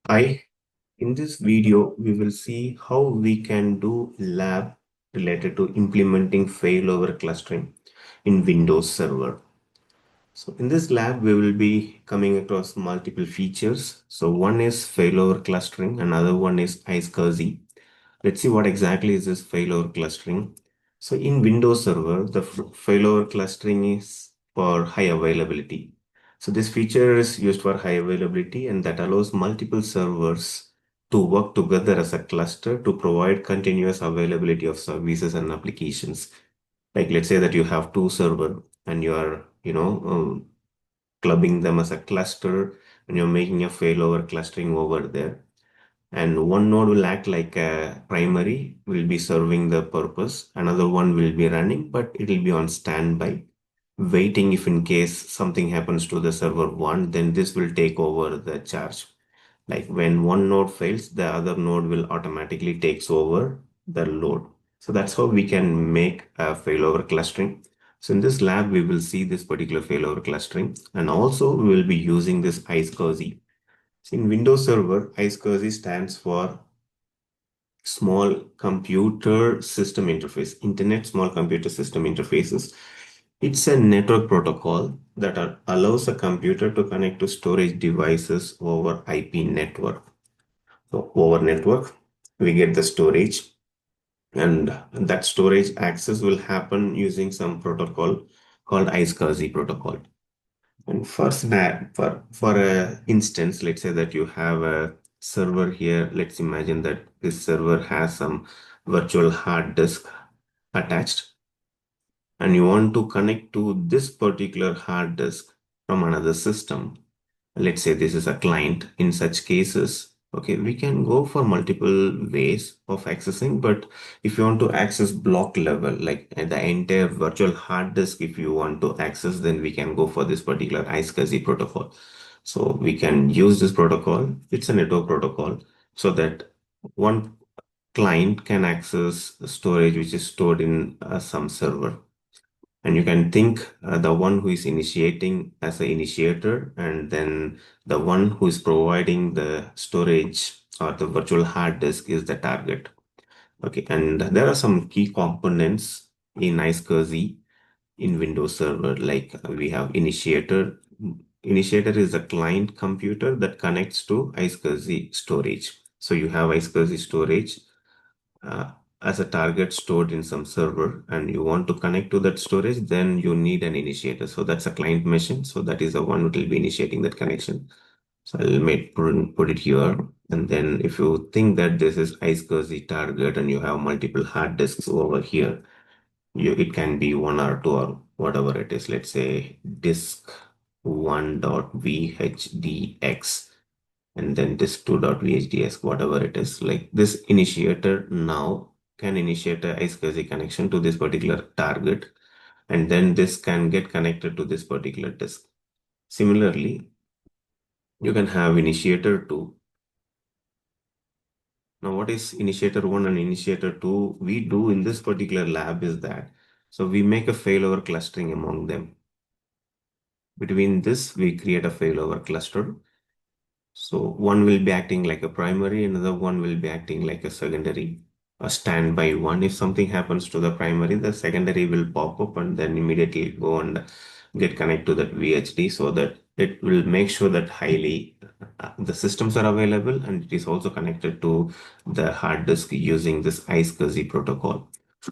Hi, in this video, we will see how we can do lab related to implementing failover clustering in Windows Server. So in this lab, we will be coming across multiple features. So one is failover clustering, another one is iSCSI. Let's see what exactly is this failover clustering. So in Windows Server, the failover clustering is for high availability. So this feature is used for high availability and that allows multiple servers to work together as a cluster to provide continuous availability of services and applications. Like let's say that you have two server and you are, clubbing them as a cluster and you're making a failover clustering over there, and one node will act like a primary, will be serving the purpose. Another one will be running, but it will be on standby, waiting if in case something happens to the server one, then this will take over the charge. Like when one node fails, the other node will automatically takes over the load. So that's how we can make a failover clustering. So in this lab, we will see this particular failover clustering, and also we will be using this iSCSI. So in Windows Server, iSCSI stands for Small Computer System Interface, Internet Small Computer System Interfaces. It's a network protocol that allows a computer to connect to storage devices over IP network. So over network, we get the storage, and that storage access will happen using some protocol called iSCSI protocol. And for a instance, let's say that you have a server here. Let's imagine that this server has some virtual hard disk attached, and you want to connect to this particular hard disk from another system. Let's say this is a client. In such cases, okay, we can go for multiple ways of accessing, but if you want to access block level, like the entire virtual hard disk, if you want to access, then we can go for this particular iSCSI protocol. So we can use this protocol. It's a network protocol so that one client can access storage which is stored in some server. And you can think the one who is initiating as the initiator, and then the one who is providing the storage or the virtual hard disk is the target. Okay, and there are some key components in iSCSI in Windows Server, like we have initiator. Initiator is a client computer that connects to iSCSI storage. So you have iSCSI storage uh, as a target stored in some server, and you want to connect to that storage, then you need an initiator. So that's a client machine. So that is the one which will be initiating that connection. So I'll put it here. And then if you think that this is iSCSI target and you have multiple hard disks over here, it can be one or two or whatever it is. Let's say disk 1.vhdx and then disk2.vhds, whatever it is. Like this initiator now can initiate a iSCSI connection to this particular target, and then this can get connected to this particular disk. Similarly, you can have initiator 2. Now, what is initiator 1 and initiator 2? We do in this particular lab is that, so we make a failover clustering among them. Between this, we create a failover cluster. So one will be acting like a primary, another one will be acting like a secondary, a standby one. If something happens to the primary, the secondary will pop up and then immediately go and get connected to that VHD, so that it will make sure that highly the systems are available, and it is also connected to the hard disk using this iSCSI protocol.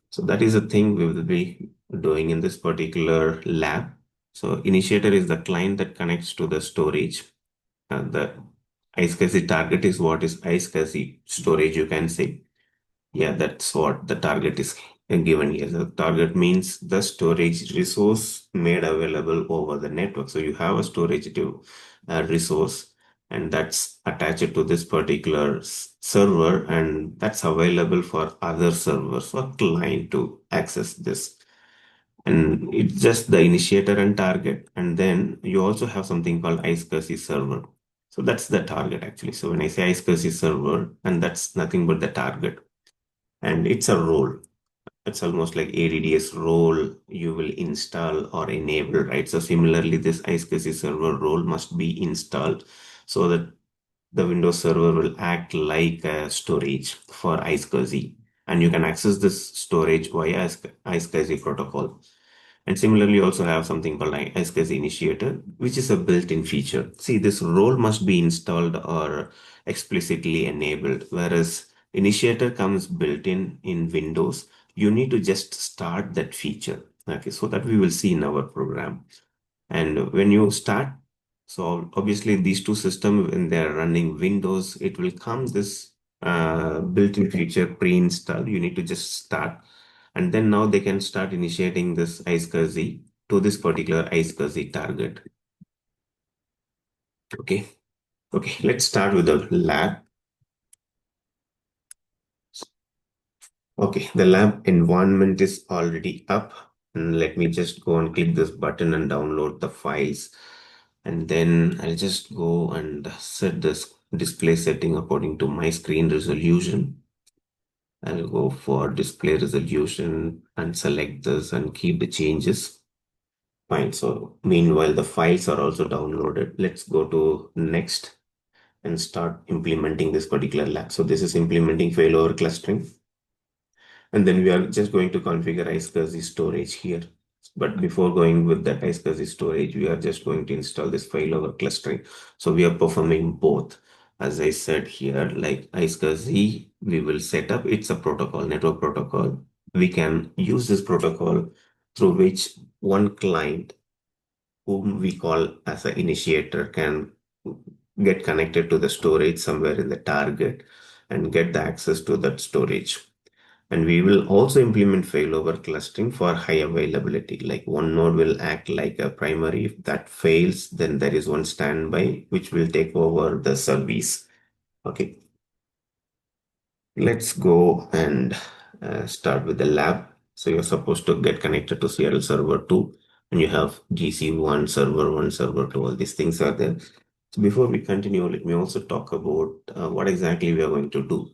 So that is a thing we will be doing in this particular lab. So initiator is the client that connects to the storage, and the iSCSI target is what is iSCSI storage, you can say. Yeah, that's what the target is given here. The target means the storage resource made available over the network. So you have a storage resource, and that's attached to this particular server, and that's available for other servers or client to access this. And it's just the initiator and target. And then you also have something called iSCSI server. So that's the target actually. So when I say iSCSI server, and that's nothing but the target. And it's a role. It's almost like ADDS role you will install or enable, right? So similarly, this iSCSI server role must be installed so that the Windows server will act like a storage for iSCSI, and you can access this storage via iSCSI protocol. And similarly, you also have something called iSCSI initiator, which is a built-in feature. See, this role must be installed or explicitly enabled, whereas initiator comes built in Windows. You need to just start that feature. Okay, so that we will see in our program. And when you start, so obviously these two systems, when they're running Windows, it will come this built-in feature pre-installed. You need to just start. And then now they can start initiating this iSCSI to this particular iSCSI target. Okay. Okay, let's start with the lab. Okay, the lab environment is already up. And let me just go and click this button and download the files. And then I'll just go and set this display setting according to my screen resolution. I'll go for display resolution and select this and keep the changes. Fine. So meanwhile, the files are also downloaded. Let's go to next and start implementing this particular lab. So this is implementing failover clustering. And then we are just going to configure iSCSI storage here. But before going with that iSCSI storage, we are just going to install this failover clustering. So we are performing both. As I said here, like iSCSI, we will set up, it's a protocol, network protocol. We can use this protocol through which one client, whom we call as an initiator, can get connected to the storage somewhere in the target and get the access to that storage. And we will also implement failover clustering for high availability. Like one node will act like a primary. If that fails, then there is one standby which will take over the service. Okay. Let's go and start with the lab. So you're supposed to get connected to Seattle server 2, and you have GC1, server 1, server 2, all these things are there. So before we continue, let me also talk about what exactly we are going to do.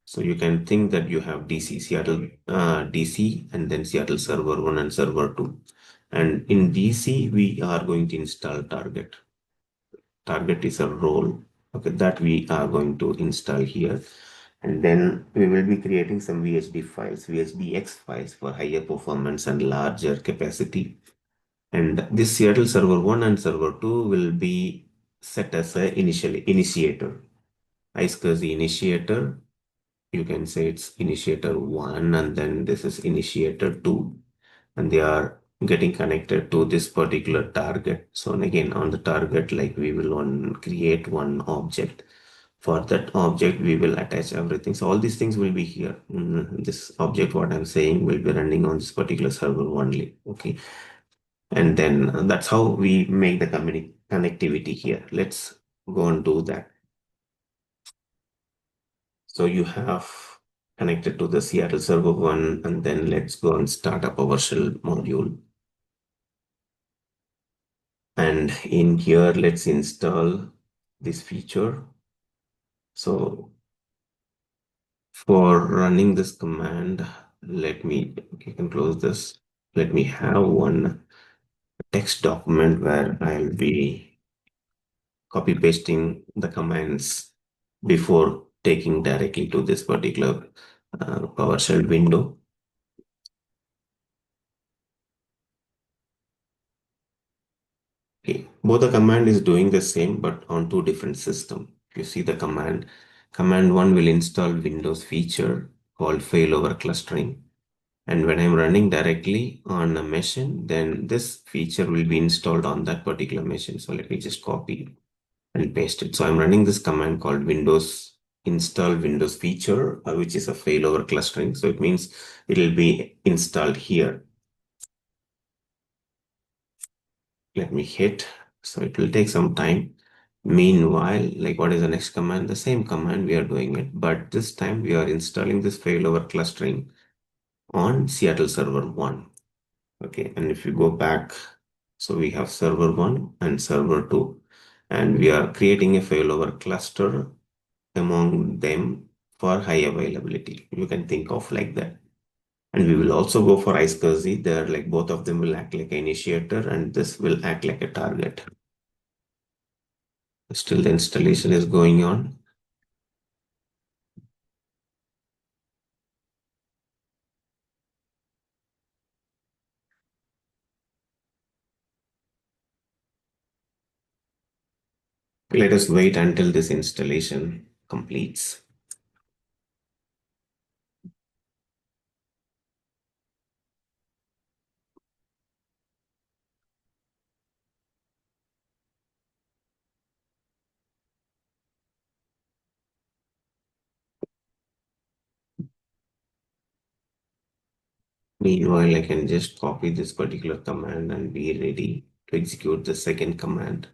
So you can think that you have DC, Seattle DC, and then Seattle server 1 and server 2. And in DC, we are going to install target. Target is a role, okay, that we are going to install here. And then we will be creating some VHD files, VHDX files for higher performance and larger capacity. And this Seattle server 1 and server 2 will be set as a initiator. iSCSI initiator, you can say it's initiator 1 and then this is initiator 2. And they are getting connected to this particular target. So again, on the target, like we will create one object. For that object, we will attach everything. So all these things will be here. This object, what I'm saying, will be running on this particular server only. Okay. And then that's how we make the connectivity here. Let's go and do that. So you have connected to the Seattle server 1, and then let's go and start up our shell module. And in here, let's install this feature. So for running this command, you can close this. Let me have one text document where I'll be copy pasting the commands before taking directly to this particular PowerShell window. Okay, both the command is doing the same, but on two different systems. You see the command one will install Windows feature called failover clustering. And when I'm running directly on a machine, then this feature will be installed on that particular machine. So let me just copy and paste it. So I'm running this command called Windows install Windows feature, which is a failover clustering. So it means it will be installed here. Let me hit. So it will take some time. Meanwhile, like what is the next command? The same command we are doing it, but this time we are installing this failover clustering on Seattle server 1. Okay, and if you go back, so we have server 1 and server 2, and we are creating a failover cluster among them for high availability. You can think of like that. And we will also go for iSCSI. There, like both of them will act like an initiator, and this will act like a target. Still the installation is going on. Let us wait until this installation completes. Meanwhile, I can just copy this particular command and be ready to execute the second command.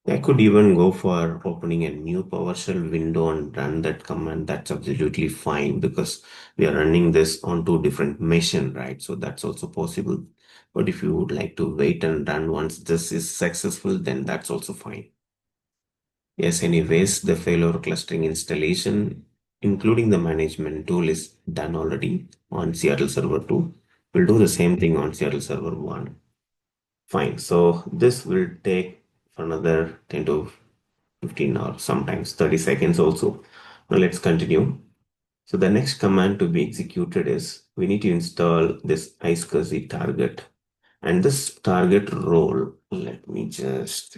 I could even go for opening a new PowerShell window and run that command. That's absolutely fine because we are running this on two different machines, right? So that's also possible. But if you would like to wait and run once this is successful, then that's also fine. Yes, anyways, the failover clustering installation, including the management tool, is done already on Seattle Server 2. We'll do the same thing on Seattle Server 1. Fine. So this will take for another 10 to 15 or sometimes 30 seconds also. Now let's continue. So the next command to be executed is we need to install this iSCSI target. And this target role, let me just,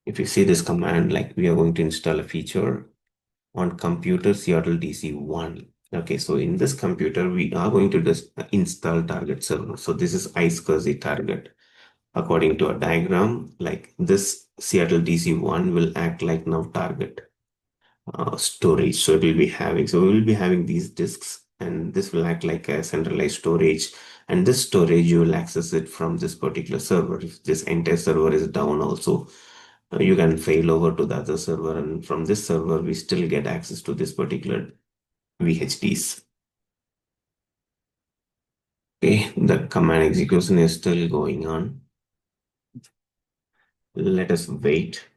if you see this command, like we are going to install a feature on computer Seattle DC1. Okay, so in this computer, we are going to just install target server. So this is iSCSI target. According to a diagram, like this Seattle DC1 will act like now target storage. So it will be having, so we will be having these disks and this will act like a centralized storage. And this storage, you will access it from this particular server. If this entire server is down also, you can fail over to the other server. And from this server, we still get access to this particular VHDs. Okay, the command execution is still going on. Let us wait.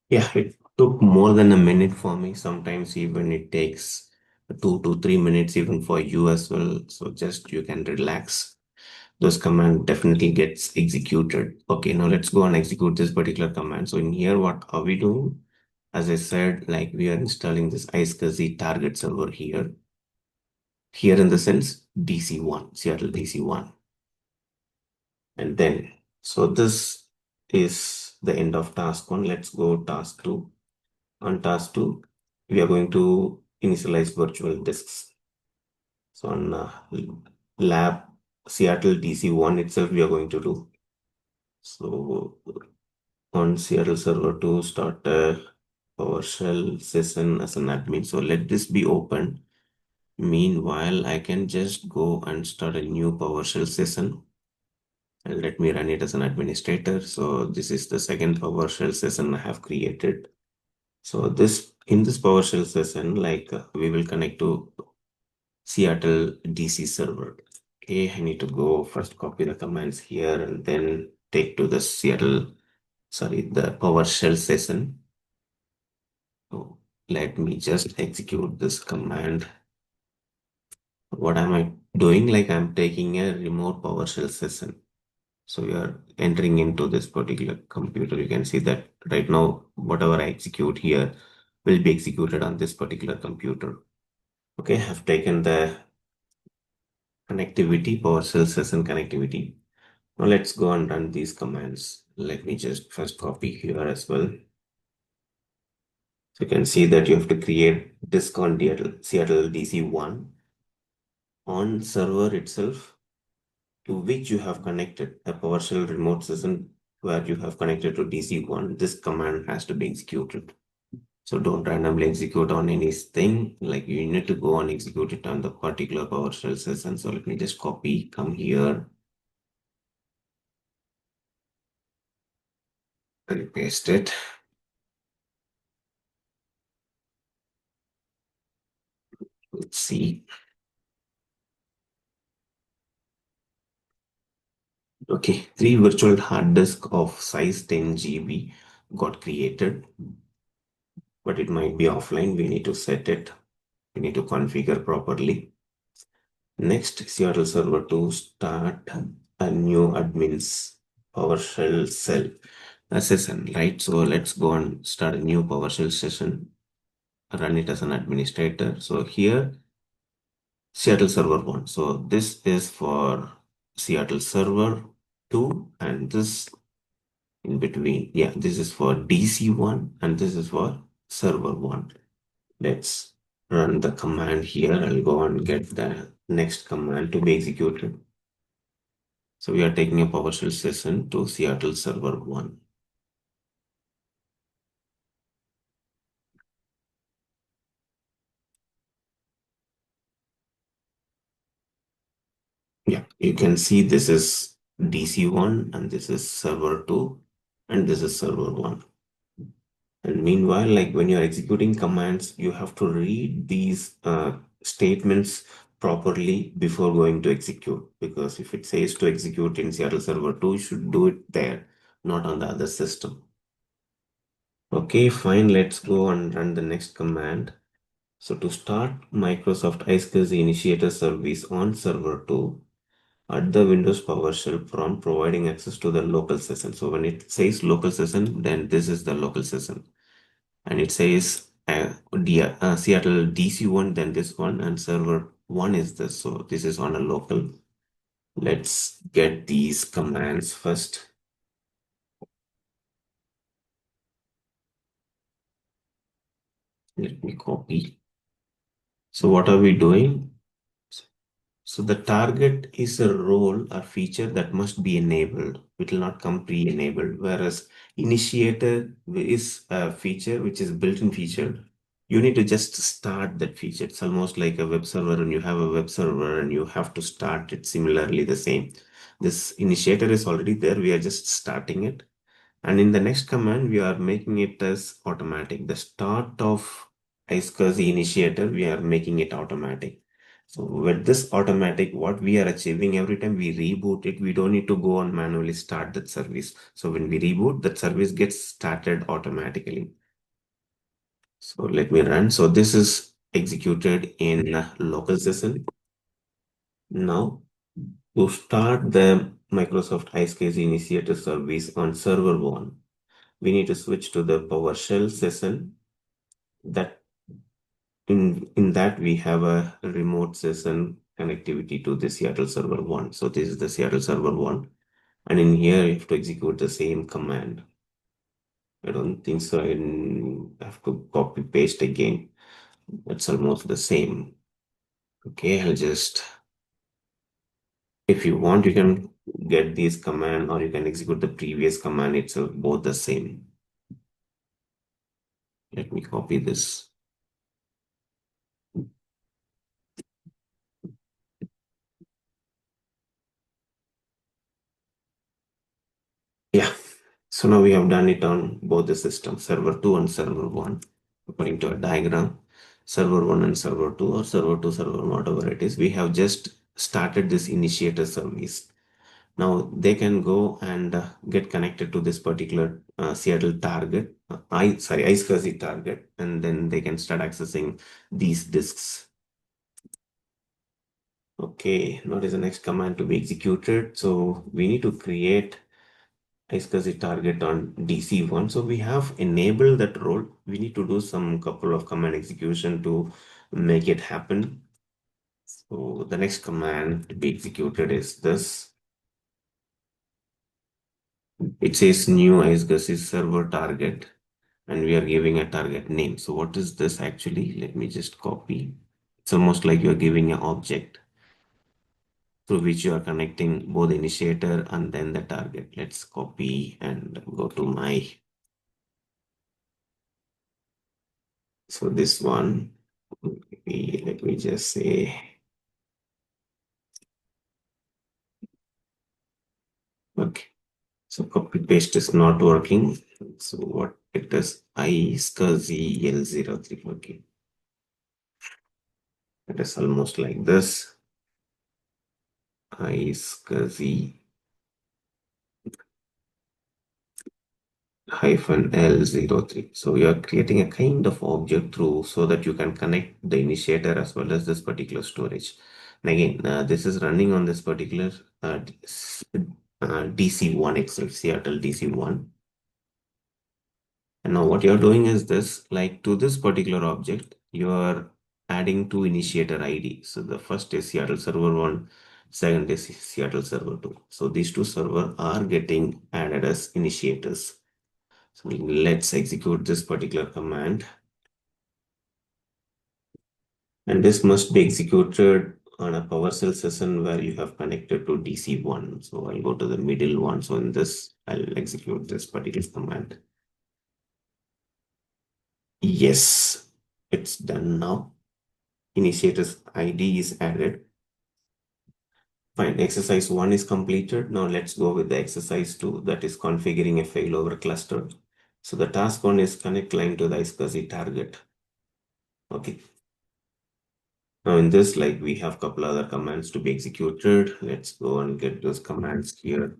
Yeah, it took more than a minute for me. Sometimes even it takes 2 to 3 minutes even for you as well. So just you can relax. Those command definitely gets executed. Okay, now let's go and execute this particular command. So in here, what are we doing? As I said, like we are installing this iSCSI target server here. Here in the sense DC1, Seattle DC1. And then, so this is the end of task one. Let's go task two. On task 2, we are going to initialize virtual disks. So on lab Seattle DC1 itself, we are going to do. So on Seattle server 2, start a PowerShell session as an admin. So let this be open. Meanwhile, I can just go and start a new PowerShell session. And let me run it as an administrator. So this is the second PowerShell session I have created. So this in this PowerShell session, like we will connect to Seattle DC server. Okay, I need to go first copy the commands here and then take to the the PowerShell session. So let me just execute this command. What am I doing? Like I'm taking a remote PowerShell session. So we are entering into this particular computer. You can see that right now, whatever I execute here will be executed on this particular computer. Okay, I've taken the connectivity, PowerShell session connectivity. Now let's go and run these commands. Let me just first copy here as well. So you can see that you have to create disk on Seattle DC1 on server itself to which you have connected a PowerShell remote session where you have connected to DC1. This command has to be executed. So don't randomly execute on anything. Like you need to go and execute it on the particular PowerShell session. So let me just copy, come here, and paste it. Let's see. Okay, three virtual hard disk of size 10 GB got created, but it might be offline. We need to set it. We need to configure properly. Next, Seattle Server to start a new admins PowerShell cell a session, right? So let's go and start a new PowerShell session, run it as an administrator. So here, Seattle Server 1. So this is for Seattle Server 2, and this in between, yeah, this is for DC1 and this is for Server 1. Let's run the command here. I'll go and get the next command to be executed. So we are taking a PowerShell session to Seattle Server 1. Yeah, you can see this is DC1 and this is Server 2 and this is Server 1. And meanwhile, like when you're executing commands, you have to read these statements properly before going to execute. Because if it says to execute in Seattle Server 2, you should do it there, not on the other system. Okay, fine. Let's go and run the next command. So to start Microsoft iSCSI Initiator service on server 2, add the Windows PowerShell prompt providing access to the local session. So when it says local session, then this is the local session. And it says Seattle DC1, then this one, and server 1 is this. So this is on a local. Let's get these commands first. Let me copy. So what are we doing? So the target is a role or feature that must be enabled. It will not come pre-enabled. Whereas initiator is a feature which is built-in feature. You need to just start that feature. It's almost like a web server, and you have a web server and you have to start it similarly the same. This initiator is already there. We are just starting it. And in the next command, we are making it as automatic. The start of iSCSI initiator, we are making it automatic. So with this automatic, what we are achieving every time we reboot it, we don't need to go and manually start that service. So when we reboot, that service gets started automatically. So let me run. So this is executed in local session. Now to start the Microsoft iSCSI initiator service on server 1, we need to switch to the PowerShell session. That in that we have a remote session connectivity to the Seattle server 1. So this is the Seattle server 1. And in here you have to execute the same command. I don't think so. I have to copy paste again. It's almost the same. Okay, I'll just, if you want, you can get this command or you can execute the previous command itself, both the same. Let me copy this. Yeah. So now we have done it on both the systems, server 2 and server 1, according to a diagram. Server 1 and server 2 or server 2, server 1, whatever it is. We have just started this initiator service. Now they can go and get connected to this particular Seattle target, iSCSI target, and then they can start accessing these disks. Okay, what is the next command to be executed? So we need to create iSCSI target on DC1. So we have enabled that role. We need to do some couple of command execution to make it happen. So the next command to be executed is this. It says new iSCSI server target, and we are giving a target name. So what is this actually? Let me just copy. It's almost like you're giving an object through which you are connecting both the initiator and then the target. Let's copy and go to my, so this one, let me just say, okay. So copy paste is not working. So what it is, iSCSI L03. Okay. It is almost like this. iSCSI -L03. So you are creating a kind of object through so that you can connect the initiator as well as this particular storage. And again, this is running on this particular DC1 itself, Seattle DC1. And now what you're doing is this, like to this particular object, you are adding two initiator ID. So the first is Seattle server 1, second is Seattle server 2. So these two servers are getting added as initiators. So let's execute this particular command. And this must be executed on a PowerShell session where you have connected to DC1. So I'll go to the middle one. So in this, I'll execute this particular command. Yes, it's done now. Initiator's ID is added. Fine, exercise 1 is completed. Now let's go with the exercise 2, that is configuring a failover cluster. So the task 1 is connect line to the iSCSI target. Okay. Now in this, like we have a couple other commands to be executed. Let's go and get those commands here.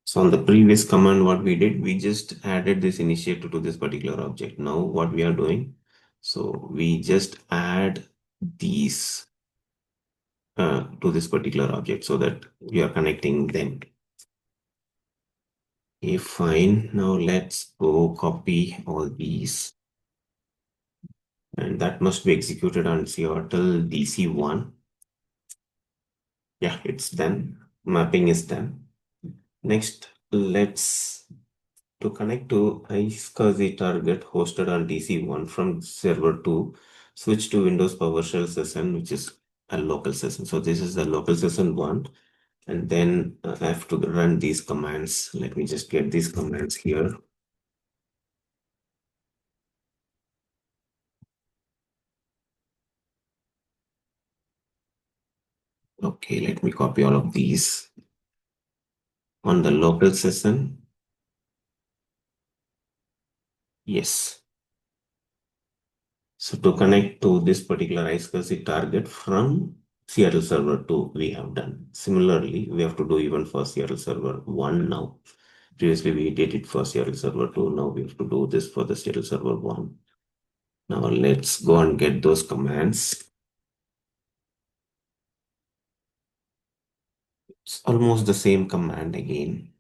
So on the previous command, what we did, we just added this initiator to this particular object. Now what we are doing, so we just add these to this particular object so that we are connecting them. Okay, fine. Now let's go copy all these. And that must be executed on Seattle DC1. Yeah, it's done. Mapping is done. Next, let's to connect to iSCSI target hosted on DC1 from server 2, switch to Windows PowerShell session, which is a local session. So this is the local session 1. And then I have to run these commands. Let me just get these commands here. Okay, let me copy all of these on the local session. Yes. So to connect to this particular iSCSI target from Seattle server 2, we have done. Similarly, we have to do even for Seattle server 1 now. Previously, we did it for Seattle server 2. Now we have to do this for the Seattle server 1. Now let's go and get those commands. It's almost the same command again.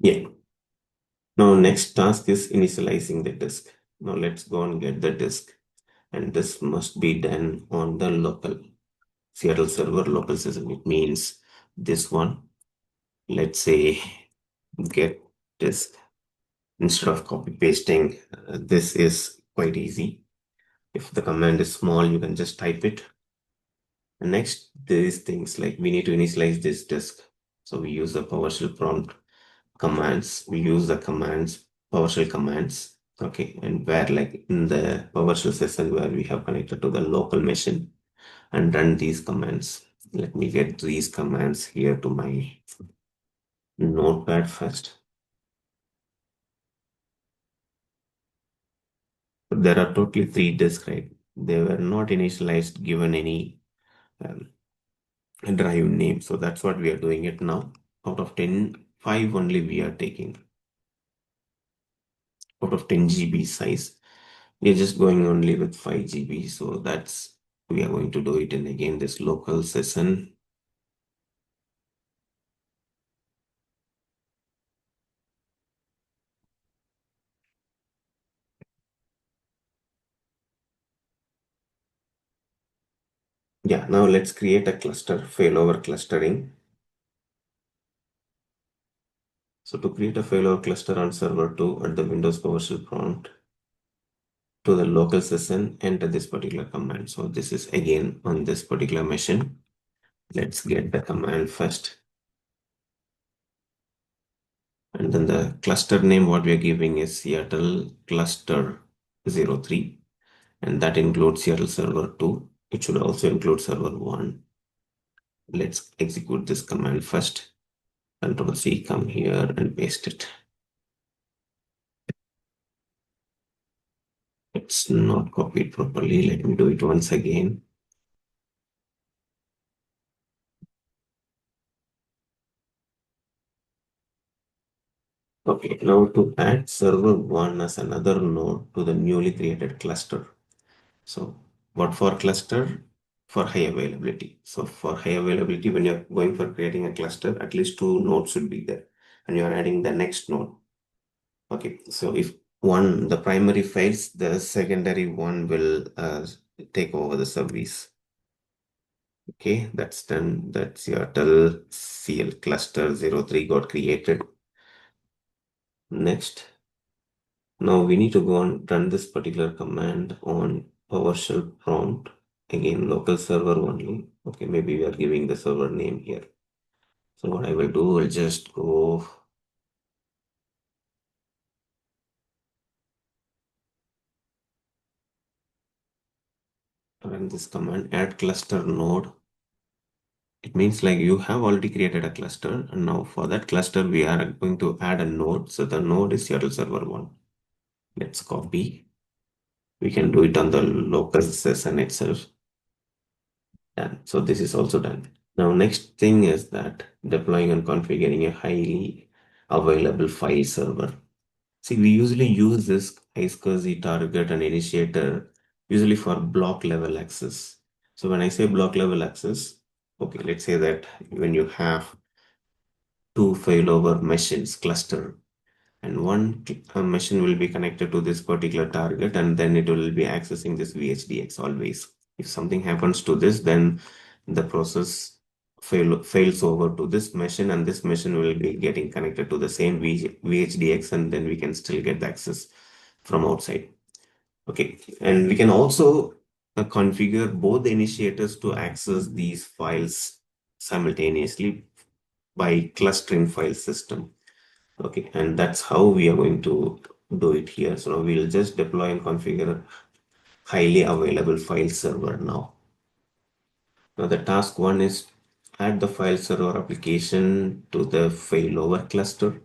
Yeah. Now next task is initializing the disk. Now let's go and get the disk. And this must be done on the local Seattle server local system. It means this one. Let's say get disk. Instead of copy pasting, this is quite easy. If the command is small, you can just type it. And next, these things like we need to initialize this disk. So we use the PowerShell prompt commands. We use the commands, PowerShell commands. Okay, and where like in the PowerShell session where we have connected to the local machine and run these commands. Let me get these commands here to my notepad first. There are totally 3 disks, right? They were not initialized given any um, drive name. So that's what we are doing it now. Out of 10, 5 only we are taking. Out of 10 GB size. We are just going only with 5 GB. So that's, we are going to do it in again this local session. Yeah, now let's create a cluster, failover clustering. So to create a failover cluster on server 2 at the Windows PowerShell prompt to the local session, enter this particular command. So this is again on this particular machine. Let's get the command first. And then the cluster name, what we are giving is Seattle cluster 03. And that includes Seattle server 2. It should also include server 1. Let's execute this command first. Control C, come here and paste it. it's not copied properly. Let me do it once again. Okay, now to add server 1 as another node to the newly created cluster. So what for cluster? For high availability. So for high availability, when you're going for creating a cluster, at least two nodes should be there. And you're adding the next node. Okay, so if the primary fails, the secondary one will take over the service. Okay, that's done. That's your tell CL cluster 03 got created. Next, now we need to go and run this particular command on PowerShell prompt. Again, local server only. Okay, maybe we are giving the server name here. So what I will do, I'll just go run this command, add cluster node. It means like you have already created a cluster, and now for that cluster, we are going to add a node. So the node is your server 1. Let's copy. We can do it on the local session itself. Done. So this is also done. Now, next thing is that deploying and configuring a highly available file server. See, we usually use this iSCSI target and initiator usually for block level access. So when I say block level access, okay, let's say that when you have two failover machines cluster, and one machine will be connected to this particular target, and then it will be accessing this VHDX always. If something happens to this, then the process fails over to this machine, and this machine will be getting connected to the same VHDX, and then we can still get the access from outside. Okay, and we can also configure both the initiators to access these files simultaneously by clustering file system. Okay, and that's how we are going to do it here. So now we'll just deploy and configure highly available file server now. Now the task one is add the file server application to the failover cluster.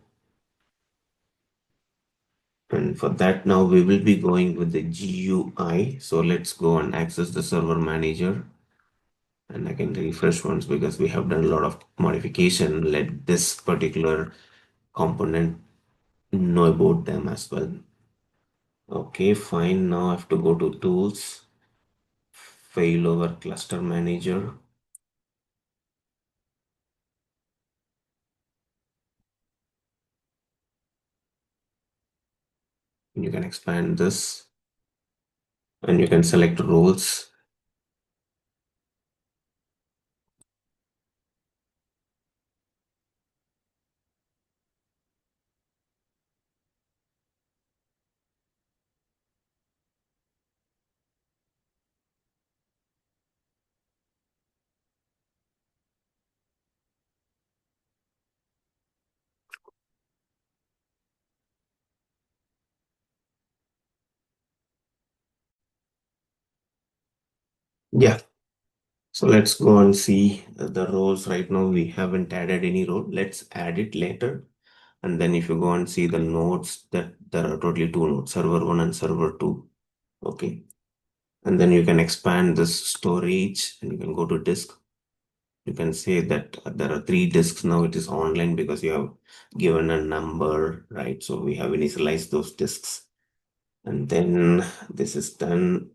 And for that now we will be going with the GUI. So let's go and access the server manager. And I can refresh once because we have done a lot of modification. Let this particular component know about them as well. Okay, fine. Now I have to go to tools, failover cluster manager. You can expand this and you can select roles. Yeah. So let's go and see the roles. Right now we haven't added any role. Let's add it later. And then if you go and see the nodes, that there are totally two nodes, server 1 and server 2. Okay. And then you can expand this storage and you can go to disk. You can say that there are three disks now. It is online because you have given a number, right? So we have initialized those disks. And then this is done.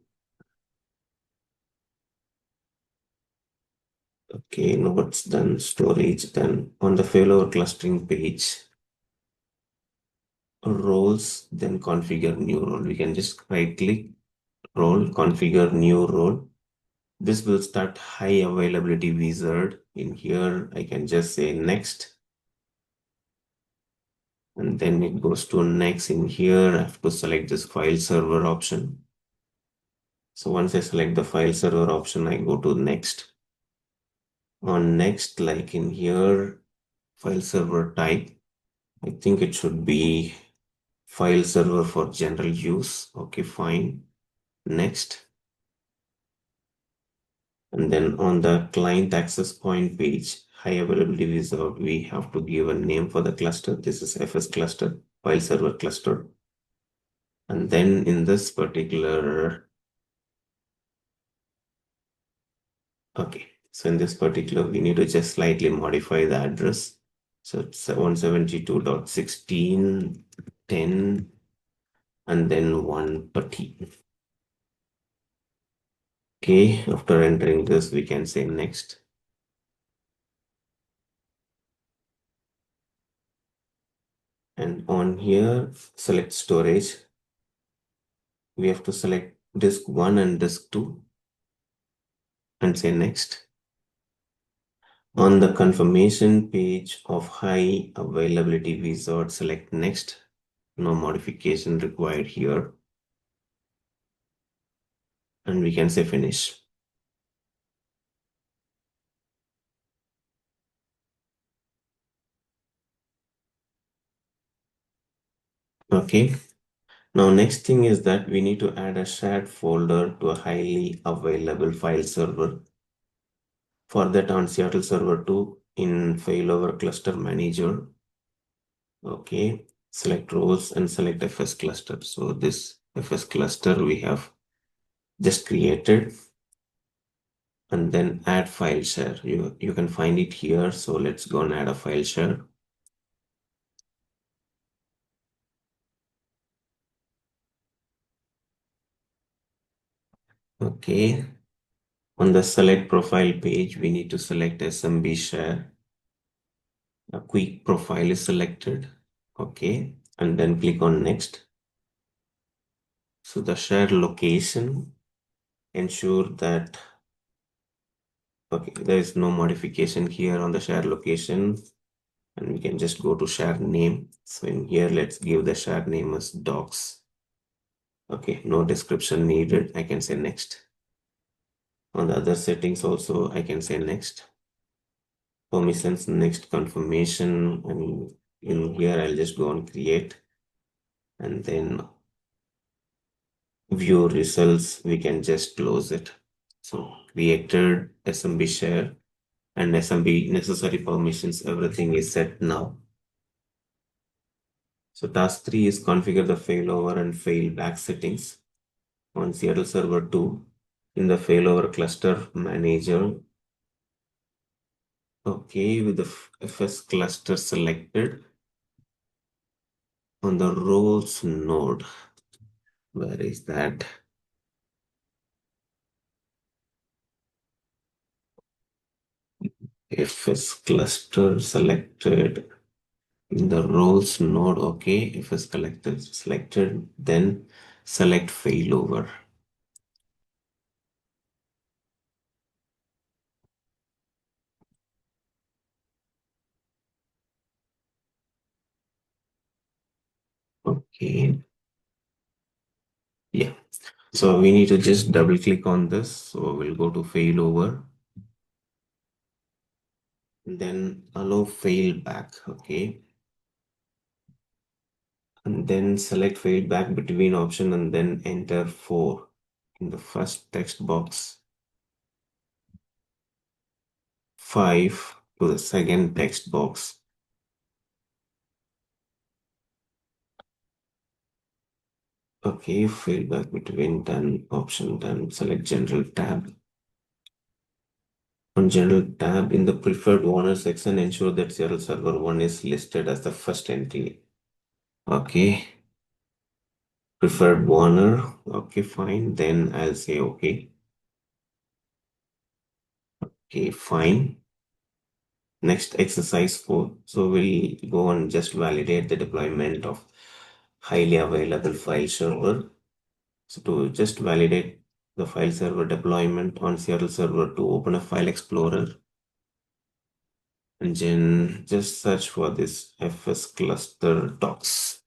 Okay, now what's done? Storage. Then on the failover clustering page, roles, then configure new role. We can just right click role, configure new role. This will start high availability wizard. In here, I can just say next. And then it goes to next. In here, I have to select this file server option. So once I select the file server option, I go to next. On next, like in here, file server type, I think it should be file server for general use. Okay, fine. Next. And then on the client access point page, high availability wizard, we have to give a name for the cluster. This is FS cluster, file server cluster. And then in this particular, okay, so in this particular, we need to just slightly modify the address. So it's 172.16.10 and then 130. Okay, after entering this, we can say next. And on here, select storage. We have to select disk 1 and disk 2 and say next. On the confirmation page of high availability wizard, select next. No modification required here. And we can say finish. Okay. Now, next thing is that we need to add a shared folder to a highly available file server. For that, on Seattle Server 2 in failover cluster manager, okay, select roles and select FS cluster. So this FS cluster we have just created, and then add file share. You can find it here. So let's go and add a file share. Okay. On the select profile page, we need to select SMB share. A quick profile is selected. Okay. And then click on next. So the share location, ensure that, okay, there is no modification here on the share location. And we can just go to share name. So in here, let's give the share name as docs. Okay, no description needed. I can say next. On the other settings also, I can say next. Permissions, next, confirmation. And in here, I'll just go and create. And then view results, we can just close it. So created SMB share and SMB necessary permissions, everything is set now. So task 3 is configure the failover and failback settings on Seattle Server 2 in the failover cluster manager. Okay, with the FS cluster selected on the roles node. Where is that? FS cluster selected in the roles node. Okay, FS collected selected, then select failover. Okay, yeah. So we need to just double click on this. So we'll go to failover. Then allow failback. Okay. And then select failback between option and then enter 4 in the first text box, 5 to the second text box. Okay, failback between done option, then select general tab. On general tab in the preferred owner section, ensure that Seattle server 1 is listed as the first entry. Okay. Preferred owner. Okay, fine. Then I'll say okay. Okay, fine. Next, exercise 4. So we'll go and just validate the deployment of highly available file server. So to just validate the file server deployment on Seattle server, to open a file explorer and then just search for this FS cluster docs.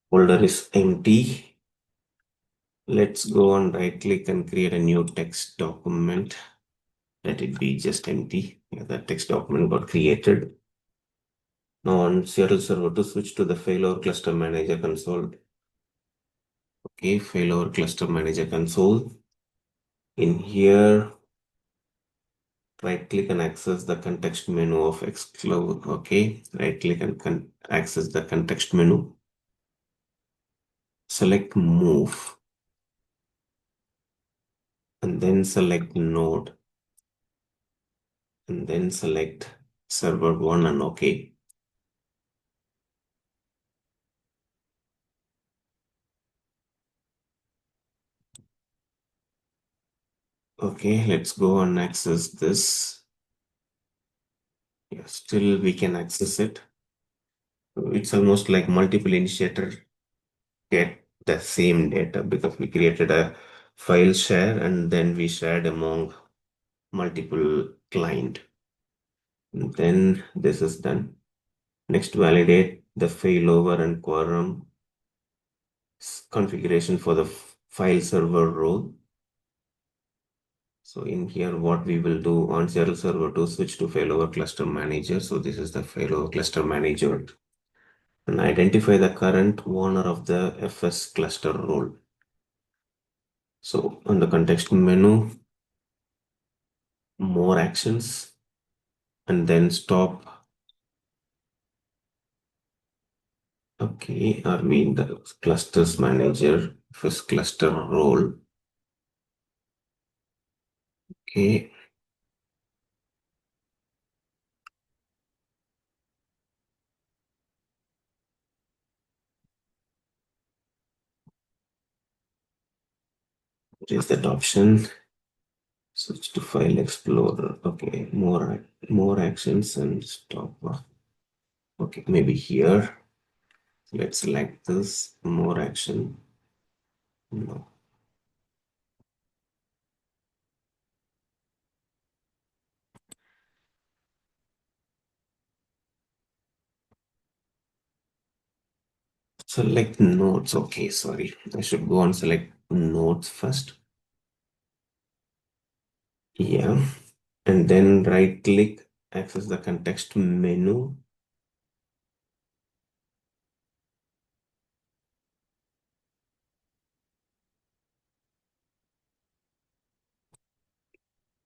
Folder is empty. Let's go and right click and create a new text document. Let it be just empty. Yeah, that text document got created. Now on Seattle server, to switch to the failover cluster manager console. Okay, failover cluster manager console. In here, right click and access the context menu of xCloud. Okay, right click and access the context menu. Select move and then select node and then select server 1 and OK. Okay, let's go and access this. Yeah, still we can access it. It's almost like multiple initiator get the same data because we created a file share and then we shared among multiple client. And then this is done. Next, validate the failover and quorum configuration for the file server role. So in here, what we will do on serial server to switch to failover cluster manager. So this is the failover cluster manager and identify the current owner of the FS cluster role. So on the context menu, more actions, and then stop. Okay, I mean the clusters manager, FS cluster role. Okay, what is that option? Switch to file explorer. Okay, more actions and stop. Okay, maybe here. Let's select this more action. No. Select nodes. Okay, sorry. I should go and select nodes first. Yeah. And then right click, access the context menu.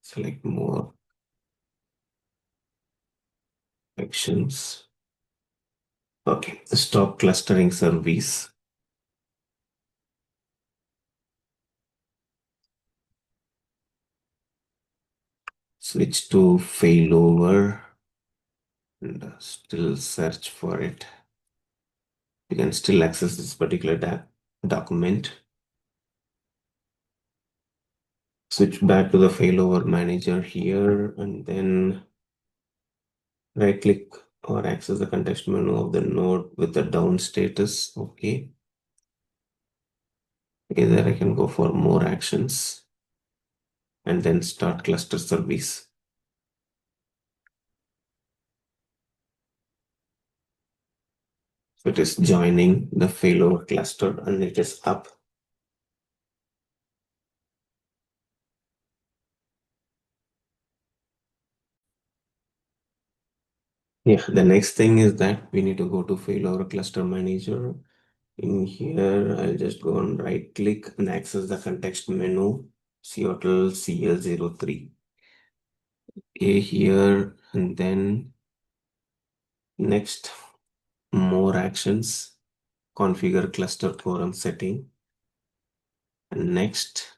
Select more actions. Okay, stop clustering service. Switch to failover and still search for it. You can still access this particular document. Switch back to the failover manager here and then right click or access the context menu of the node with the down status. Okay. Okay, there I can go for more actions and then start cluster service. So it is joining the failover cluster and it is up. Yeah, the next thing is that we need to go to failover cluster manager. In here, I'll just go and right click and access the context menu, Seattle CL03. A here and then next, more actions, configure cluster quorum setting. And next,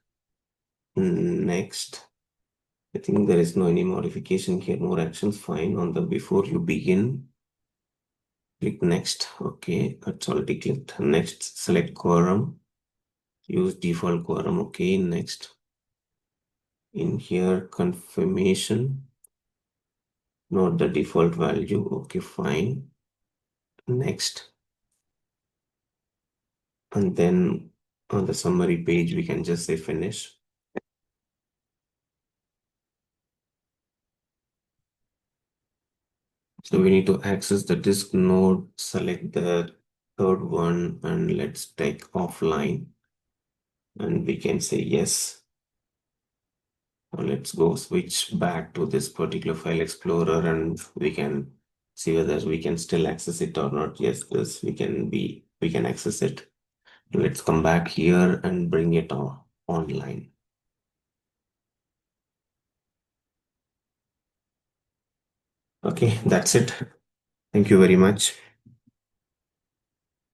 I think there is no any modification here, more actions, fine. On the before you begin, click next. Okay, that's already clicked. Next, select quorum, use default quorum. Okay, next. In here, confirmation, not the default value. Okay, fine. Next. And then on the summary page, we can just say finish. So we need to access the disk node, select the third one, and let's take offline. And we can say yes. Now let's go switch back to this particular file explorer and we can see whether we can still access it or not. Yes, this we can access it. Let's come back here and bring it online. Okay, that's it. Thank you very much.